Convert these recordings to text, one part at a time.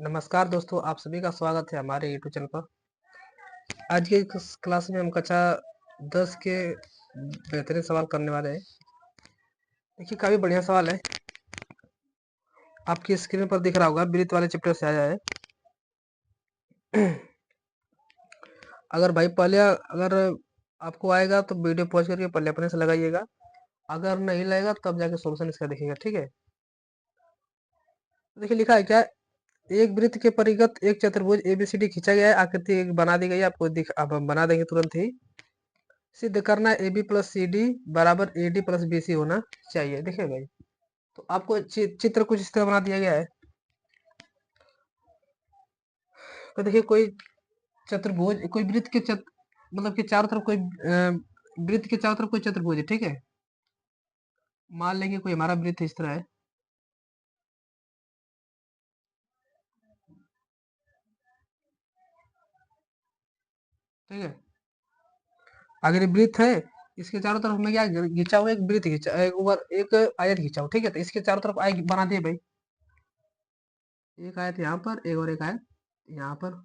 नमस्कार दोस्तों, आप सभी का स्वागत है हमारे यूट्यूब चैनल पर। आज के इस क्लास में हम कक्षा 10 के बेहतरीन सवाल करने वाले हैं। देखिए, काफ़ी बढ़िया सवाल है। आपकी स्क्रीन पर दिख रहा होगा, वृत्त वाले चैप्टर से आया है। अगर भाई पहले अगर आपको आएगा तो वीडियो पॉज करके पहले अपने से लगाइएगा। अगर नहीं लगेगा तब जाके सॉल्यूशन इसका देखिएगा, ठीक है। देखिए लिखा है क्या, एक वृत्त के परिगत एक चतुर्भुज एबीसीडी खींचा गया है, आकृति एक बना दी गई है। आपको अब हम बना देंगे तुरंत ही। सिद्ध करना है AB प्लस CD बराबर AD प्लस BC होना चाहिए। देखिए भाई, तो आपको चित्र कुछ इस तरह बना दिया गया है। तो देखिए, कोई चतुर्भुज, कोई वृत्त के मतलब कि चारों तरफ कोई वृत्त के चारों तरफ कोई चतुर्भुज है, ठीक है। मान लेंगे कोई हमारा वृत्त इस तरह है, ठीक है। अगर ये वृत्त है, इसके चारों तरफ मैं क्या खींचा हूँ, एक वृत्त खींचा, एक आयत खींचा हूँ, ठीक है। तो इसके चारों तरफ आयत बना दिए भाई। एक आयत यहाँ पर, एक और एक आयत यहाँ पर,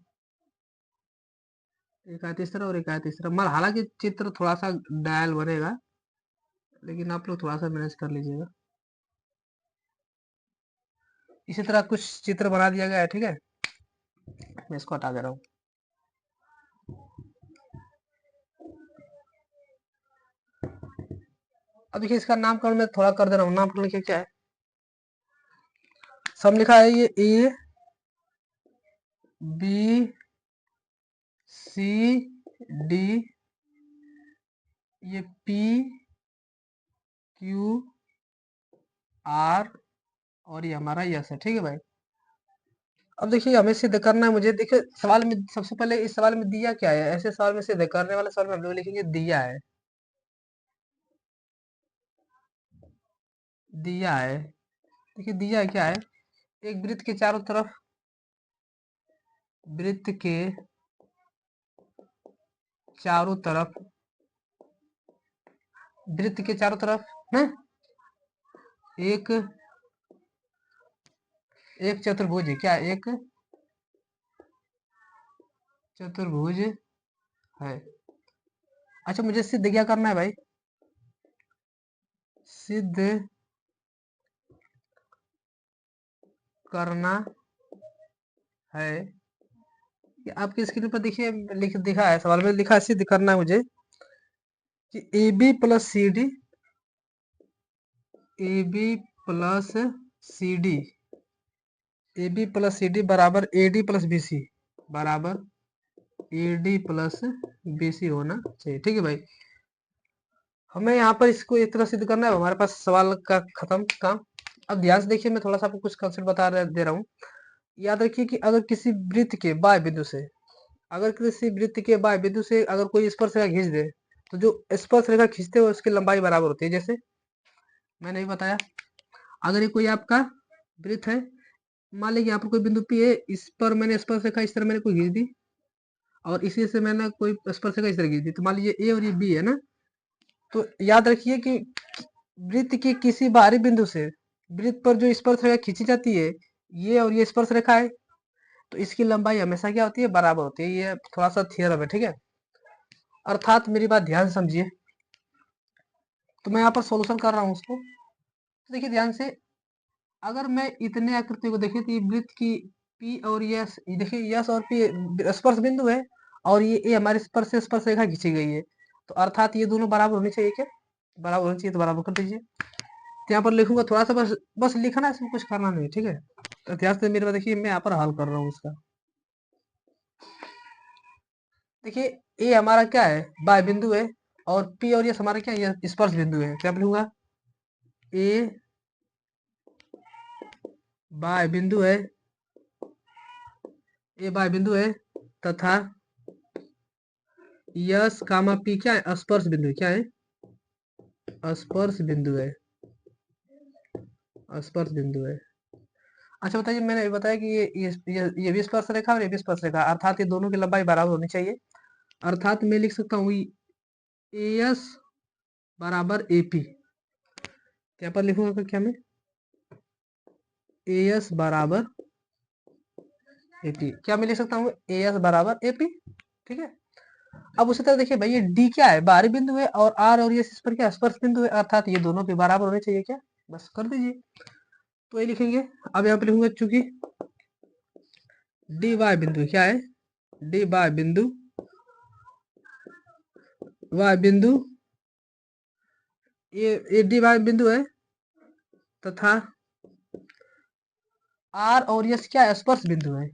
एक आयत इस तरह और एक आयत इस तरह। मतलब हालांकि चित्र थोड़ा सा डायल बनेगा, लेकिन आप लोग थोड़ा सा मैनेज कर लीजिएगा। इसी तरह कुछ चित्र बना दिया गया है, ठीक है। मैं इसको हटा दे रहा हूँ। अब देखिए, इसका नामकरण मैं थोड़ा कर दे रहा हूँ। नामकरण लिखिए क्या है, सब लिखा है। ये ABCD, ये PQR और ये हमारा यस है, ठीक है भाई। अब देखिए, हमें सिद्ध करना है मुझे। देखिए सवाल में सबसे पहले इस सवाल में दिया क्या है। ऐसे सवाल में सिद्ध करने वाले सवाल में हम लोग लिखेंगे दिया है, दिया है। देखिए दिया है क्या है, एक वृत्त के चारों तरफ, वृत्त के चारों तरफ, वृत्त के चारों तरफ है एक एक चतुर्भुज है। क्या, एक चतुर्भुज है। अच्छा, मुझे सिद्ध क्या करना है भाई, सिद्ध करना है। ये आपकी स्क्रीन पर देखिए, दिखा है सवाल में, लिखा है सिद्ध करना है मुझे कि AB plus CD, AB plus CD, AB plus CD बराबर AD प्लस BC बराबर AD प्लस BC होना चाहिए, ठीक है भाई। हमें यहाँ पर इसको एक तरह सिद्ध करना है। हमारे पास सवाल का खत्म काम। अब ध्यान से देखिए, मैं थोड़ा सा आपको कुछ कंसेप्ट दे रहा हूँ। याद रखिए कि अगर किसी वृत्त के बाह्य बिंदु से, अगर किसी वृत्त के बाह्य बिंदु से अगर कोई स्पर्श रेखा खींच दे, तो जो स्पर्श रेखा खींचते हुए उसकी लंबाई बराबर होती है। जैसे मैंने भी बताया, अगर ये कोई आपका वृत्त है, मान लीजिए यहाँ पर कोई बिंदु P है, इस पर मैंने स्पर्श रेखा इस तरह मैंने कोई खींच दी, और इसी से मैंने कोई स्पर्श रेखा इस तरह खींच दी। तो मान लीजिए A और ये B है ना। तो याद रखिए कि वृत्त के किसी बाहरी बिंदु से वृत्त पर जो स्पर्श रेखा खींची जाती है, ये और ये स्पर्श रेखा है, तो इसकी लंबाई हमेशा क्या होती है, बराबर होती है। ये थोड़ा सा थियरम है, ठीक है। अर्थात मेरी बात ध्यान समझिए। तो मैं यहाँ पर सॉल्यूशन कर रहा हूँ उसको। तो देखिए ध्यान से, अगर मैं इतने आकृति को देखिए, तो ये वृत्त की P और यस, देखिए यस और P स्पर्श बिंदु है, और ये हमारे स्पर्श से स्पर्श रेखा खींची गई है। तो अर्थात ये दोनों बराबर होनी चाहिए। क्या, बराबर होनी चाहिए, तो बराबर कर दीजिए। तो यहाँ पर लिखूंगा थोड़ा सा, बस बस लिखना है, इसमें कुछ करना नहीं, ठीक है। तो ध्यान से मेरे पास देखिए, मैं यहाँ पर हल कर रहा हूँ इसका। देखिए ए हमारा क्या है, बाह्य बिंदु है, और पी और यस हमारा क्या है, ये स्पर्श बिंदु है। क्या लिखूंगा, ए बाह्य बिंदु है, ए बाह्य बिंदु है, तथा यस कामा पी क्या है, स्पर्श बिंदु है। क्या है, स्पर्श बिंदु है, स्पर्श बिंदु है। अच्छा बताइए, मैंने ये बताया कि ये भी स्पर्श रेखा और ये भी स्पर्श रेखा, अर्थात ये दोनों की लंबाई बराबर होनी चाहिए। अर्थात मैं लिख सकता हूँ एस बराबर एपी। क्या पर लिखूंगा, क्या मैं एस बराबर एपी, क्या मैं लिख सकता हूँ ए एस बराबर एपी। ठीक है, अब उसी तरह देखिए भाई ये डी क्या है, बाहरी बिंदु है, और आर और एस इस पर क्या स्पर्श बिंदु है, अर्थात ये दोनों के बराबर होने चाहिए क्या, बस कर दीजिए। तो ये लिखेंगे, अब यहाँ पे लिखूंगा चूंकि डी वाई बिंदु क्या है, डी वाई बिंदु, वाई बिंदु, ये डी वाई बिंदु है तथा आर और यस क्या है, स्पर्श बिंदु है,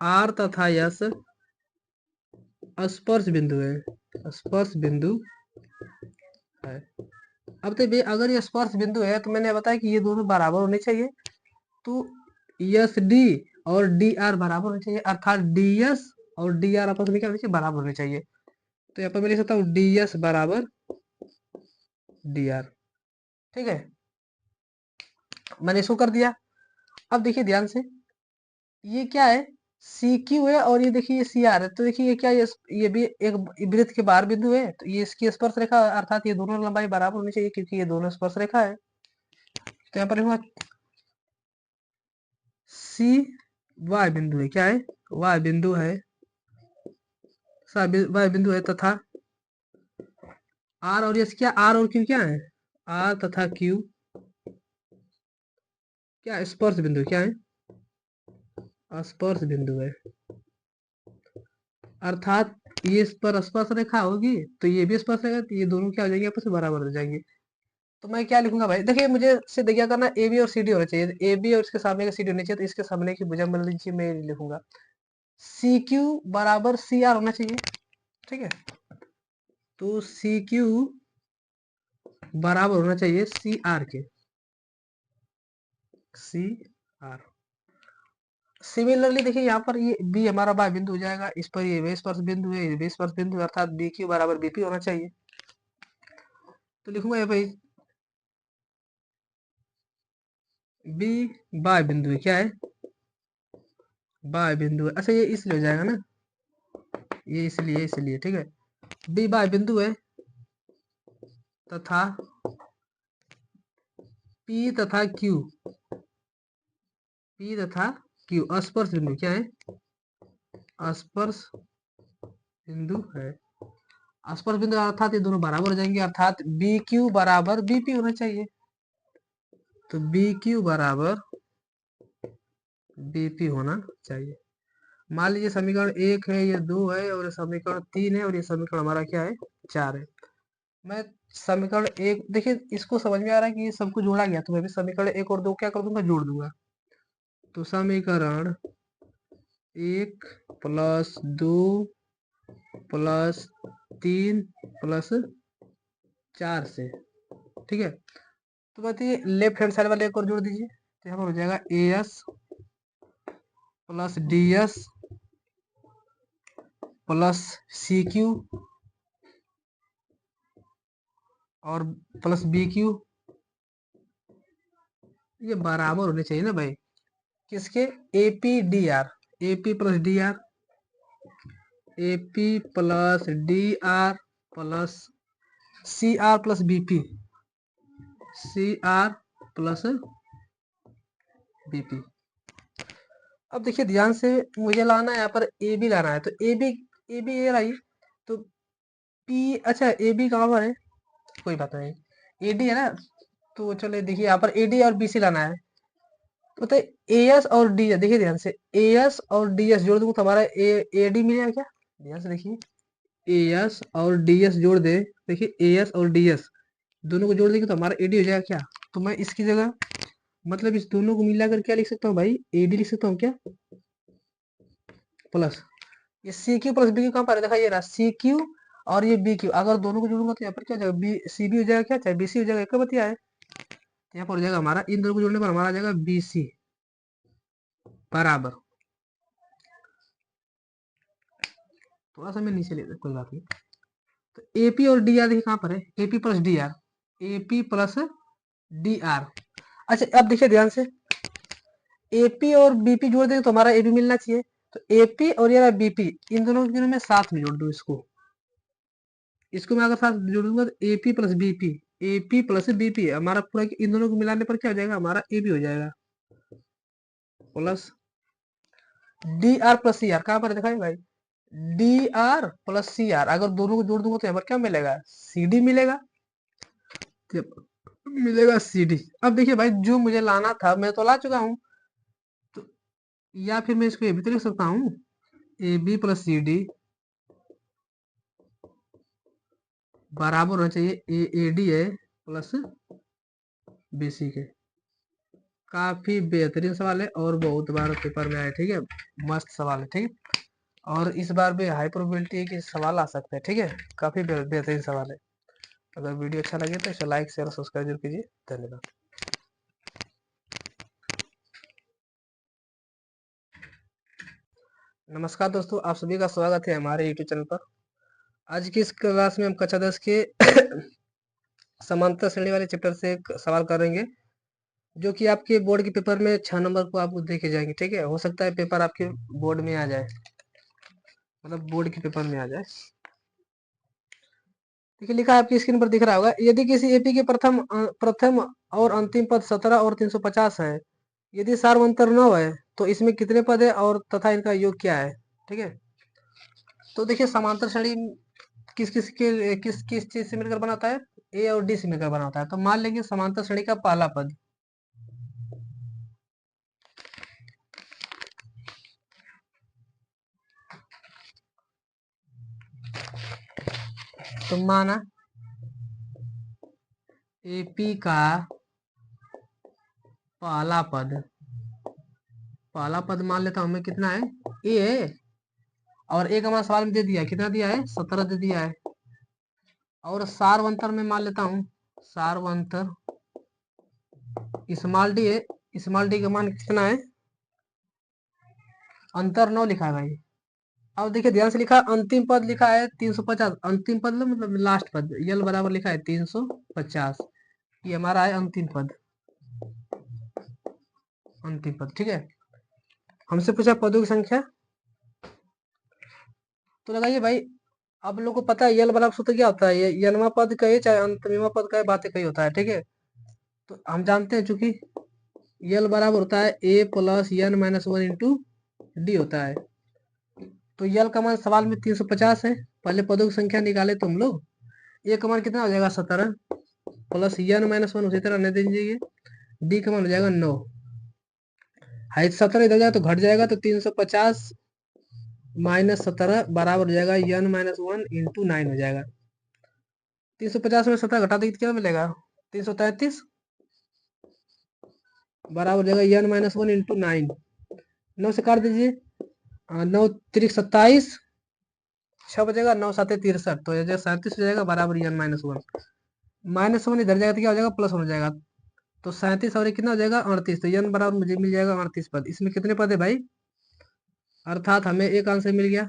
आर तथा यस स्पर्श बिंदु है, स्पर्श बिंदु है। अब तो अगर ये स्पर्श बिंदु है तो मैंने बताया कि ये दोनों बराबर होने चाहिए, तो यस डी और डी आर बराबर होने चाहिए, अर्थात डी एस और डी आर आपस में क्या होने चाहिए, बराबर होने चाहिए। तो यहाँ पर मैं लिख सकता हूँ डी एस बराबर डी आर। ठीक है, मैंने इसको कर दिया। अब देखिए ध्यान से, ये क्या है, सी क्यू है और ये देखिए ये सी आर है, तो देखिए ये क्या, ये भी एक वृत्त के बाहर बिंदु है, तो ये इसकी स्पर्श रेखा, अर्थात ये दोनों लंबाई बराबर होनी चाहिए क्योंकि ये दोनों स्पर्श रेखा है। तो यहाँ पर लिखूंगा सी वाई बिंदु है, क्या है, वाई बिंदु है, वाई बिंदु है तथा आर और यस क्या, आर और क्यू क्या है, आर तथा क्यू क्या स्पर्श बिंदु क्या है, स्पर्श बिंदु है, अर्थात ये इस पर स्पर्श रेखा होगी तो ये भी स्पर्श रेखा, तो ये दोनों क्या हो जाएंगे, आपस में बराबर हो जाएंगे। तो मैं क्या लिखूंगा भाई, देखिए मुझे सिद्ध क्या करना, ए बी और सी डी होना चाहिए, ए बी और इसके सामने का सी डी होना चाहिए, तो इसके सामने की भुजा मान लीजिए मैं लिखूंगा सी क्यू बराबर सी आर होना चाहिए। ठीक है, तो सी क्यू बराबर होना चाहिए सी आर के, सी आर। सिमिलरली देखिए यहाँ पर ये बी हमारा बाय बिंदु हो जाएगा, इस पर ये वे स्पर्श बिंदु है, ये वे स्पर्श बिंदु है, अर्थात बी क्यू बराबर बीपी होना चाहिए। तो लिखूंगा ये भाई बी बाय बिंदु है, क्या है, बाय बिंदु है, अच्छा ये इसलिए हो जाएगा ना, ये इसलिए इसलिए ठीक है, बी बाय बिंदु है तथा पी तथा क्यू, पी तथा क्यू स्पर्श बिंदु क्या है, स्पर्श बिंदु है, स्पर्श बिंदु अर्थात ये दोनों बराबर हो जाएंगे, अर्थात बी क्यू बराबर बीपी होना चाहिए। तो बी क्यू बराबर बीपी होना चाहिए। मान लीजिए समीकरण 1 है, ये 2 है, और ये समीकरण 3 है, और ये समीकरण हमारा क्या है, 4 है। मैं समीकरण 1 देखिए इसको समझ में आ रहा है कि ये सबको जोड़ा गया, तो मैं भी समीकरण 1 और 2 क्या कर दूंगा, जोड़ दूंगा। तो समीकरण 1 प्लस 2 प्लस 3 प्लस 4 से, ठीक है। तो बताइए लेफ्ट हैंड साइड वाले एक और जोड़ दीजिए, तो यहाँ पर हो जाएगा A S plus D S plus C Q और प्लस बी क्यू, ये बराबर होने चाहिए ना भाई, किसके, A P D R, A P plus D R, A P plus D R plus C R plus B P, C R plus B P. अब देखिए ध्यान से, मुझे लाना है यहाँ पर ए बी लाना है, तो ए बी ये रही, तो पी, अच्छा ए बी कहाँ पर है, कोई बात नहीं, ए डी है ना, तो चलो देखिए यहाँ पर ए डी और बी सी लाना है, तो ए एस और डी एस, देखिए ध्यान से ए एस और डी एस जोड़ दूंगा तो हमारा ए डी मिलेगा क्या, ध्यान से देखिए, ए एस और डी एस जोड़ दे, देखिए ए एस और डी एस दोनों को जोड़ देंगे तो हमारा ए डी हो जाएगा क्या, तो मैं इसकी जगह मतलब इस दोनों को मिलाकर क्या लिख सकता हूँ भाई, ए डी लिख सकता हूँ क्या, प्लस ये C Q plus B Q कहाँ पर है, देखा ये रहा सी क्यू और ये बी क्यू, अगर दोनों को जोड़ूंगा तो यहाँ पर क्या हो जाएगा, बी सी बी हो जाएगा क्या, चाहे बी सी हो जाएगा, एक बतिया है, तो यहाँ पर हो जाएगा हमारा, इन दोनों को जोड़ने पर हमारा आ जाएगा बी सी बराबर, थोड़ा सा मैं नीचे ले, कोई बात नहीं। तो एपी और डी आर देखिए कहाँ पर है, AP plus D are, AP plus D are. अच्छा अब देखिए ध्यान से, एपी और बीपी जोड़ देंगे तो हमारा एपी मिलना चाहिए, तो एपी और ये बीपी इन दोनों को मैं साथ में जोड़ दूं, इसको मैं अगर साथ जोड़ूंगा तो AP plus BP, AP plus BP हमारा पूरा इन दोनों को मिलाने पर क्या हो जाएगा, हमारा एपी हो जाएगा plus D R plus C R कहाँ पर दिखाई भाई, D R plus C R, अगर दोनों को जोड़ दूंगा तो यहाँ पर क्या मिलेगा, सी डी मिलेगा, तो मिलेगा सी डी। अब देखिए भाई जो मुझे लाना था मैं तो ला चुका हूँ, तो या फिर मैं इसको ये भी तो लिख सकता हूँ, A B plus C D बराबर होना चाहिए ए डी है प्लस बी सी के। काफी बेहतरीन सवाल है और बहुत बार पेपर में आए, ठीक है, मस्त सवाल है, ठीक है, और इस बार भी हाई प्रोबेबिलिटी है कि सवाल आ सकते हैं, ठीक है, काफी बेहतरीन सवाल है। अगर वीडियो अच्छा लगे तो इसे लाइक शेयर सब्सक्राइब जरूर कीजिए। धन्यवाद। नमस्कार दोस्तों, आप सभी का स्वागत है हमारे यूट्यूब चैनल पर। आज की इस क्लास में हम कक्षा 10 के समांतर श्रेणी वाले चैप्टर से एक सवाल करेंगे, जो कि आपके बोर्ड के पेपर में 6 नंबर को आपको देखे जाएंगे, ठीक है, हो सकता है पेपर आपके बोर्ड में आ जाए, मतलब बोर्ड के पेपर में आ जाए। देखिए लिखा है आपकी स्क्रीन पर दिख रहा होगा, यदि किसी एपी के प्रथम और अंतिम पद 17 और 350 है, यदि सार्वंतर 9 है तो इसमें कितने पद है और तथा इनका योग क्या है, ठीक है। तो देखिए समांतर श्रेणी किस किस चीज से मिलकर बनाता है, ए और डी से मिलकर बनाता है। तो मान लेंगे समांतर श्रेणी का पहला पद, तो माना एपी का पहला पद मान लेता हूं मैं, कितना है, ए है, और एक हमारा सवाल में दे दिया है, कितना दिया है, 17 दे दिया है, और सार्वंतर में मान लेता हूं, सार्वंतर स्मॉल डी है, स्मॉल डी का मान कितना है, अंतर 9 लिखा है भाई। अब देखिए ध्यान से लिखा, अंतिम पद लिखा है 350, अंतिम पद मतलब लास्ट पद, यल बराबर लिखा है 350, ये हमारा है अंतिम पद, अंतिम पद, ठीक है। हमसे पूछा पदों की संख्या, तो लगाइए भाई, आप लोग को पता है यल बराबर सूत्र क्या होता है, ये यनवा पद कहे चाहे अंतमिमा पद कहे, बातें कही होता है, ठीक है। तो हम जानते हैं चूंकि यल बराबर होता है a plus N minus 1 into D होता है, तो यल का मान सवाल में 350 है, पहले पदों की संख्या निकाले तो हम लोग, ए का मान कितना हो जाएगा 17 प्लस एन माइनस 1 उसी तरह नहीं दीजिए, डी का मान हो जाएगा 9, हाइट 17 इधर जाए तो घट जाएगा, तो 350 माइनस 17 बराबर हो जाएगा एन माइनस 1 इंटू 9 हो जाएगा। 350 में 17 घटा देंगे तो क्या मिलेगा, 333 बराबर हो जाएगा एन माइनस 1 इंटू 9, 9 से काट दीजिए, 9 तिरिक 27, 6 बचेगा, 9 7 63, तो ये 37 हो जाएगा बराबर एन माइनस 1, माइनस 1 इधर जाएगा तो क्या हो जाएगा, प्लस 1 हो जाएगा, तो 37 और कितना हो जाएगा 38, तो एन बराबर मुझे मिल जाएगा 38 पद। इसमें कितने पद है भाई, अर्थात हमें एक आंसर मिल गया,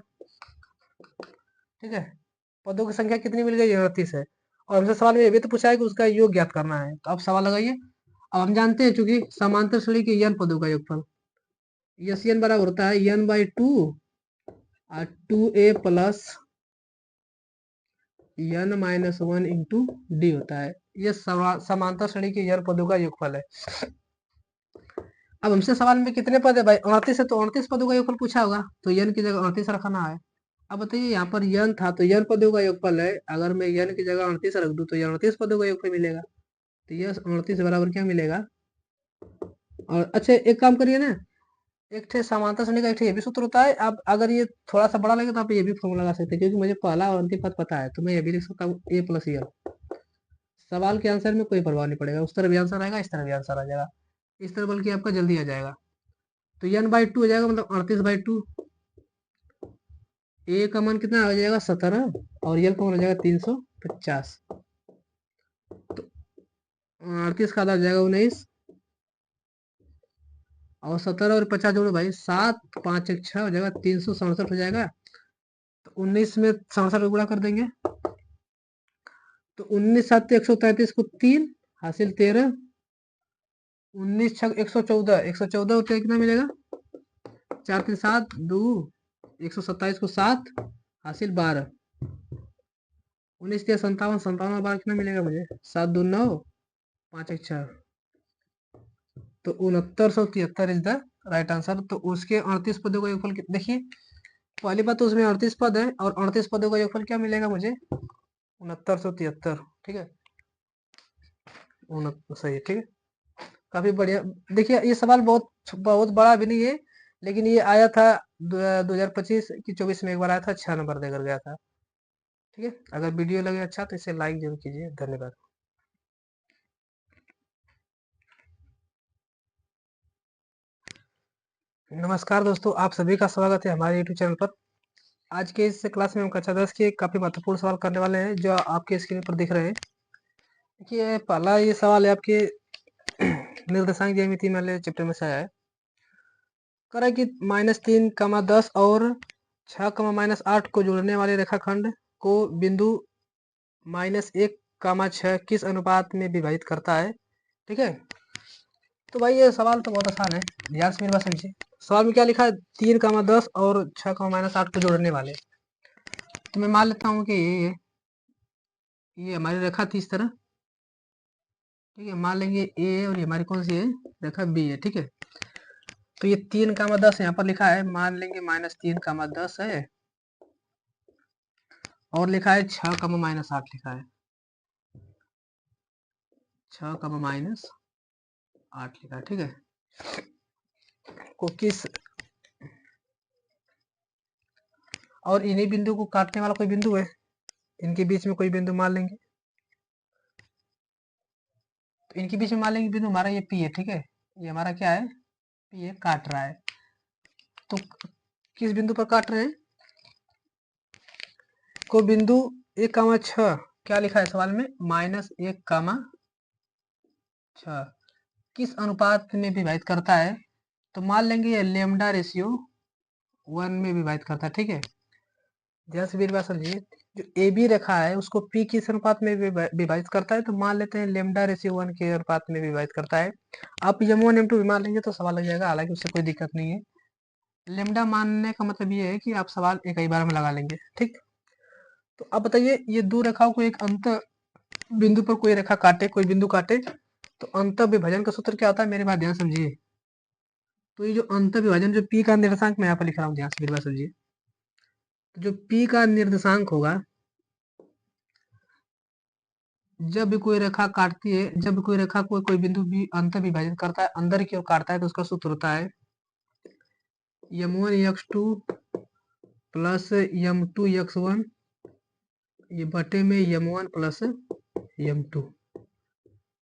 ठीक है, पदों की संख्या कितनी मिल गई, 38 है, और हमसे सवाल में ये भी तो पूछा है कि उसका योग ज्ञात करना है, तो अब सवाल लगाइए। अब हम जानते हैं चूंकि समांतर श्रेणी के एन पदों का योगफल, यस एन बराबर होता है एन बाई 2 और 2a plus N minus 1 into D होता है, ये समांतर श्रेणी के एन पदों का योगफल है। अब हमसे सवाल में कितने पद है भाई, 38 है, तो 38 पदों का योगफल पूछा होगा, तो एन की जगह 38 रखना है। अब बताइए यहाँ पर यन था तो यन पदों का योगफल है, अगर मैं यन की जगह 38 रख दूं तो ये 38 पदों का योगफल मिलेगा, तो ये 38 बराबर क्या मिलेगा। और अच्छा एक काम करिए ना, एक थे समांतर श्रेणी का एक ये भी सूत्र होता है, आप अगर ये थोड़ा सा बड़ा लगे तो आप ये भी फॉर्मूला लगा सकते हैं, क्योंकि मुझे पहला और अंतिम पद पता है, तो मैं ये भी लिख सकता हूँ ए प्लस एल, सवाल के आंसर में कोई प्रभाव नहीं पड़ेगा, उस तरह भी आंसर आएगा, इस तरह भी आंसर आ जाएगा, इस तरह बल्कि आपका जल्दी आ जाएगा। तो एन बाई 2 हो जाएगा, मतलब 38/2, ए का मान कितना हो जाएगा 17, और एल का मान हो जाएगा 350, तो 38 का आधा हो जाएगा 19, और 17 और 50 जोड़ो भाई, 7 5 1 6 हो जाएगा, 367 हो जाएगा, तो 19 में 67 को गुणा कर देंगे, तो 19 7 133 को 3 हासिल 13, 19 6 114, 114 होते कितना मिलेगा, 4 3 7 2, 127 को 7 हासिल 12, 19 3 57, 57 बार कितना मिलेगा मुझे, 7 2 9 5 1 6, तो 6973 इज द राइट आंसर। तो उसके 38 पदों का योगफल देखिए, पहली बात तो उसमें 38 पद है और 38 पदों का योगफल क्या मिलेगा मुझे, 6973। ठीक है, सही है, ठीक है, काफी बढ़िया। देखिए ये सवाल बहुत बहुत बड़ा भी नहीं है, लेकिन ये आया था 2025 की 24 में एक बार आया था, 6 नंबर देकर गया था। ठीक है, अगर वीडियो लगे अच्छा तो इसे लाइक जरूर कीजिए। धन्यवाद। नमस्कार दोस्तों, आप सभी का स्वागत है हमारे YouTube चैनल पर। आज के इस क्लास में हम कक्षा 10 के काफी महत्वपूर्ण सवाल करने वाले हैं, जो आपके स्क्रीन पर दिख रहे हैं। देखिए पहला ये सवाल है आपके निर्देशांक ज्यामिति वाले चैप्टर में से आया है। करा कि -3, 10 और 6, -8 को जोड़ने वाले रेखाखंड को बिंदु -1, 6 किस अनुपात में विभाजित करता है। ठीक है, तो भाई ये सवाल तो बहुत आसान है, ध्यान से मेरी बात समझिए। सवाल में क्या लिखा है, 3, 10 और 6, -8 को जोड़ने वाले। तो मैं मान लेता हूँ कि ये हमारी रेखा थी इस तरह। ठीक है, मान लेंगे ए और ये हमारी कौन सी है, रेखा बी है। ठीक है, तो ये 3, 10 यहाँ पर लिखा है, मान लेंगे -3, 10 है, और लिखा है 6, -8 लिखा है, 6, -8 लिखा है। ठीक है, को किस और इन्हीं बिंदु को काटने वाला कोई बिंदु है, इनके बीच में कोई बिंदु मान लेंगे। तो इनके बीच में मान लेंगे बिंदु हमारा ये पी है। ठीक है, ये हमारा क्या है, पी है, काट रहा है। तो किस बिंदु पर काट रहे हैं, को बिंदु 1, 6 क्या लिखा है सवाल में, -1, 6 किस अनुपात में विभाजित करता है। तो मान लेंगे ये लेमडा रेशियो 1 में विभाजित करता है। ठीक है, ध्यान से मेरी बात समझिए, जो ए बी रेखा है उसको पी किस अनुपात में विभाजित करता है, तो मान लेते हैं लेमडा रेशियो 1 के अनुपात में विभाजित करता है। आप m1 m2 भी मान लेंगे तो सवाल लग जाएगा, हालांकि उससे कोई दिक्कत नहीं है। लेमडा मानने का मतलब ये है कि आप सवाल एक ही बार में लगा लेंगे। ठीक, तो अब बताइए, ये दो रेखाओं को एक अंत बिंदु पर कोई रेखा काटे, कोई बिंदु काटे, तो अंत विभाजन का सूत्र क्या होता है, मेरी बात ध्यान समझिए। तो ये जो अंत विभाजन, जो पी का निर्देशांक मैं यहाँ पर लिख रहा हूँ, ध्यान से मेरी बात समझिए। तो जो पी का निर्देशांक होगा, जब भी कोई रेखा काटती है, जब भी कोई रेखा कोई बिंदु भी अंत विभाजन करता है, अंदर की ओर काटता है, तो उसका सूत्र होता है m1x2 प्लस m2x1 ये बटे में m1 प्लस m2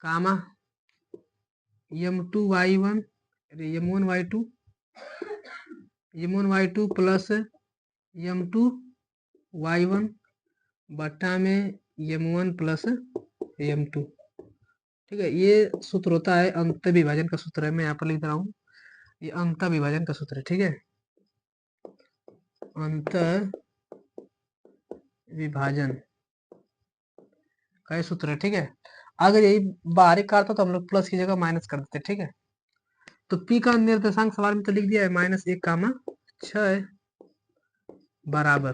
कामा m2y1 m1y2 प्लस m2y1 बटा में m1 प्लस m2। ठीक है, ये सूत्र होता है अंत विभाजन का सूत्र है, मैं यहाँ पर लिख रहा हूँ, ये अंत विभाजन का सूत्र है। ठीक है, अंत विभाजन का ये सूत्र है। ठीक है, अगर यही बाहरी काटता तो हम लोग प्लस की जगह माइनस कर देते। ठीक है, तो पी का निर्देशांक सवाल में तो लिख दिया है -1, 6 बराबर,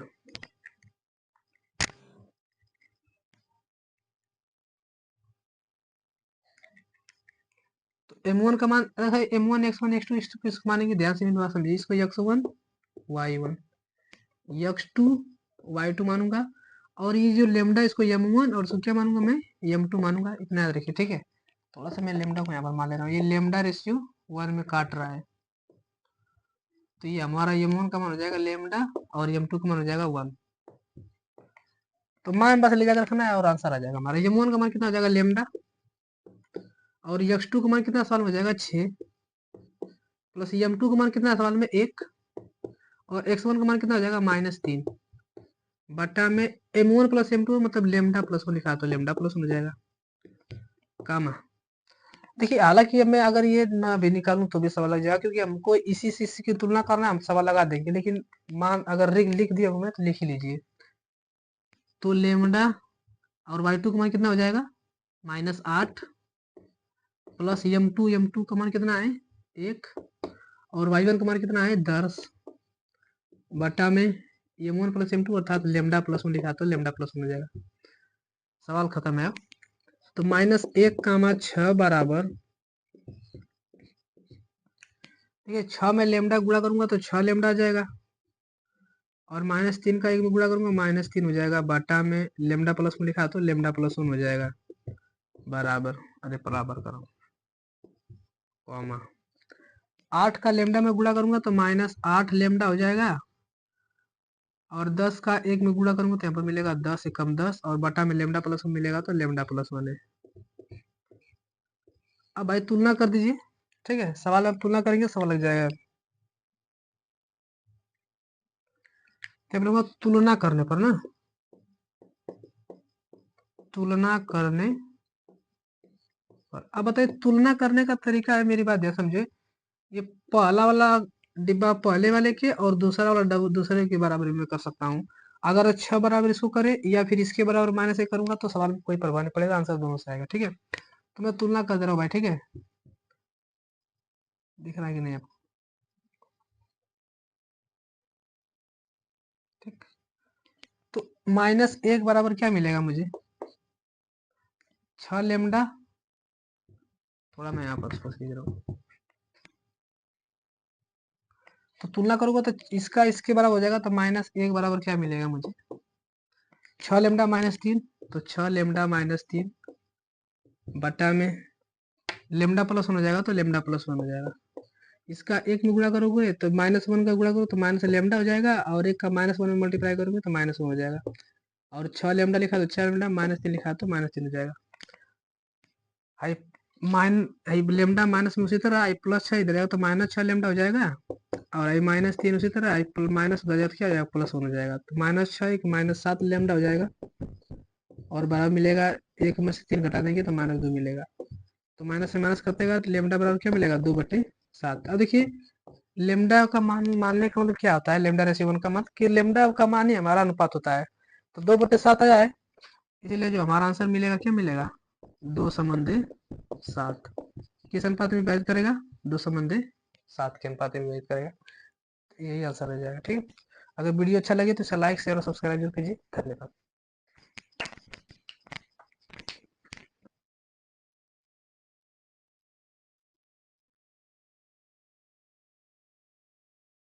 तो m1 का मान m1 x1 x2 इसको मानेंगे, ध्यान से मेरी बात समझिए, इसको x1 y1 x2 y2 मानूंगा, और ये जो लेमडा इसको m1 और इसको क्या मानूंगा मैं, m2 मानूंगा, इतना याद रखिए। ठीक है, थोड़ा सा मैं लेमडा को यहाँ पर मान ले रहा हूँ, ये लेमडा रेशियो 1 में काट रहा है, तो ये हमारा m1 का मान हो जाएगा लेमडा और m2 का मान हो जाएगा 1। तो मान बस ले जाकर रखना है और आंसर आ जाएगा हमारा। m1 का मान कितना हो जाएगा लेमडा, और x2 का मान कितना सवाल में हो जाएगा 6, प्लस m2 का मान कितना सवाल में 1, और x1 का मान कितना हो जाएगा -3 बटा में m1 प्लस m2 मतलब लेमडा प्लस 1 लिखा तो लेमडा प्लस 1 हो जाएगा कामा। देखिए हालांकि अब मैं अगर ये ना भी निकालूं तो भी सवाल लग जाएगा, क्योंकि हमको इसी से इसी की तुलना करना है, हम सवाल लगा देंगे, लेकिन मान अगर लिख दिया हूं मैं तो लिख ही लीजिए। तो लेमडा और y2 का मान कितना हो जाएगा -8 प्लस m2 का मान कितना है 1, और y1 का मान कितना है 10 बटा में m1 प्लस m2 अर्थात लेमडा प्लस 1 लिखा तो लेमडा प्लस 1 हो जाएगा। सवाल खत्म है। तो -1, 6 बराबर ठीक है, 6 में लेमडा गुणा करूंगा तो 6 लेमडा आ जाएगा, और -3 का 1 में गुणा करूंगा -3 हो जाएगा, बटा में लेमडा प्लस में लिखा तो लेमडा प्लस 1 हो जाएगा, बराबर, अरे बराबर करो कॉमा 8 का लेमडा में गुणा करूंगा तो -8 लेमडा हो जाएगा, और 10 का 1 में गुणा करूंगा तो यहाँ पर मिलेगा 10 एकम 10, और बटा में लेमडा प्लस 1 मिलेगा तो लेमडा प्लस 1 है। अब भाई तुलना कर दीजिए, ठीक है, सवाल आप तुलना करेंगे सवाल लग जाएगा। क्या बोलूंगा, तुलना करने पर ना, तुलना करने पर। अब बताइए तुलना करने का तरीका है, मेरी बात ध्यान समझे, ये पहला वाला डिब्बा पहले वाले के और दूसरा वाला डब्बा दूसरे के बराबर में कर सकता हूँ। अगर 6 बराबर इसको करे या फिर इसके बराबर -1 करूंगा तो सवाल में कोई प्रभाव नहीं पड़ेगा, आंसर दोनों से आएगा। ठीक है, तो मैं तुलना कर दे रहा हूँ भाई, ठीक है, दिख रहा है कि नहीं आपको? ठीक, तो -1 बराबर क्या मिलेगा मुझे, 6 लेमडा, थोड़ा मैं यहाँ पर स्पष्ट लिख रहा हूँ, तो तुलना करूंगा तो इसका इसके बराबर हो जाएगा, तो -1 बराबर क्या मिलेगा मुझे, 6 लेमडा -3, तो 6 लेमडा -3 बटा में लेमडा प्लस 1 हो जाएगा, तो लेमडा प्लस 1 हो जाएगा। इसका 1 में गुणा करोगे तो -1 का गुणा करो तो माइनस लेमडा हो जाएगा, और 1 का -1 में मल्टीप्लाई करोगे तो -1 हो जाएगा, और 6 लेमडा लिखा तो 6 लेमडा, -3 लिखा तो -3 हो जाएगा। आई आई लेमडा माइनस में उसी तरह आई प्लस 6 इधर आएगा तो -6 लेमडा हो जाएगा, और आई -3 उसी तरह आई माइनस उधर जाएगा तो क्या हो जाएगा, +1 हो जाएगा, तो -6 एक -7 लेमडा हो जाएगा, और बराबर मिलेगा 1 में से 3 घटा देंगे तो -2 मिलेगा, तो माइनस से माइनस करते तो लेमडा बराबर क्या मिलेगा, 2/7। अब देखिए लेमडा का मान मानने का मतलब क्या होता है, लेमडा रेशियो 1 का मान, कि लेमडा का मान ही हमारा अनुपात होता है, तो 2/7 आया है, इसलिए जो हमारा आंसर मिलेगा क्या मिलेगा, 2/7। किस अनुपात में विभाजित करेगा, 2/7 के अनुपात में विभाजित करेगा, तो यही आंसर हो जाएगा। ठीक, अगर वीडियो अच्छा लगे तो इसे लाइक शेयर और सब्सक्राइब जरूर कीजिए। धन्यवाद।